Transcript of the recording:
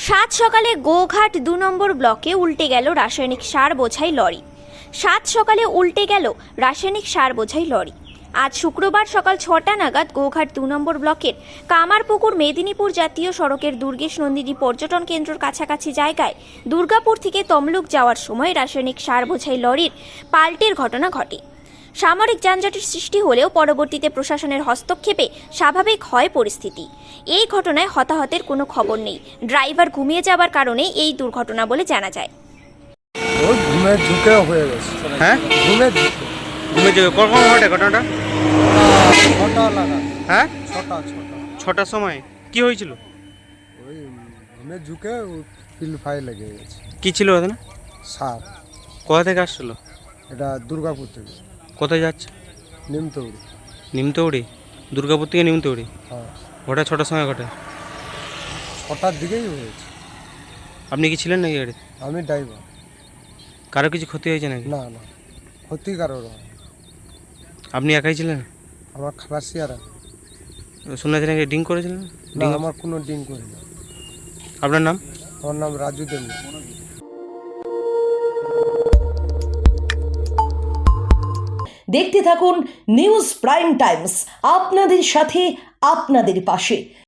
সাত সকালে গোঘাট ২ নম্বর ব্লকে উল্টে গেল রাসায়নিক সার বোঝাই লরি। সাত সকালে উল্টে গেল রাসায়নিক সার বোঝাই লরি। আজ শুক্রবার সকাল ৬টা নাগাদ গোঘাট ২ নম্বর ব্লকের কামারপুকুর মেদিনীপুর জাতীয় সড়কের দুর্গেশ নন্দিনী পর্যটন কেন্দ্রের কাছাকাছি জায়গায় দুর্গাপুর থেকে তমলুক যাওয়ার সময় রাসায়নিক সার বোঝাই লরির পাল্টের ঘটনা ঘটে। সামরিক যানজটের সৃষ্টি হলেও পরবর্তীতে প্রশাসনের হস্তক্ষেপে স্বাভাবিক হয় পরিস্থিতি। এই ঘটনায় হতাহতের কোনো খবর নেই। ড্রাইভার ঘুমিয়ে যাওয়ার কারণে এই দুর্ঘটনা বলে জানা যায়। ওই ঘুমে ঝুঁকে হয়ে গেছে। হ্যাঁ, ঘুমে ঘুমে যাবে। কখন ঘটে ঘটনাটা? ছটা লাগা। হ্যাঁ, ছটা 6টার সময় কি হয়েছিল? ওই ঘুমে ঝুঁকে পিলফাই লেগে গেছে। কি ছিল ওখানে? সাপ। কোথা থেকে আসছিল? এটা দুর্গাপুর থেকে কোথায় যাচ্ছে? নিমতৌড়ি। নিমতৌড়ি? দুর্গাপুর থেকে নিমতৌড়ি? হ্যাঁ, ঘটে 6টার সময় ঘটে। ছটার দিকেই হয়েছে। আপনি কি ছিলেন নাকি গাড়িতে? আমি ড্রাইভার। কারো কিছু ক্ষতি হয়েছে নাকি? না না, ক্ষতিকারক নয়। আপনি একাই ছিলেন? আমার খালাসিয়ারা। শুনেছি নাকি ড্রিঙ্ক করেছিলেন? না, আমার কোনো ডিং করি না। আপনার নাম? আমার নাম রাজু দেবী। দেখতে থাকুন নিউজ প্রাইম টাইমস, আপনাদের সাথে আপনাদের পাশে।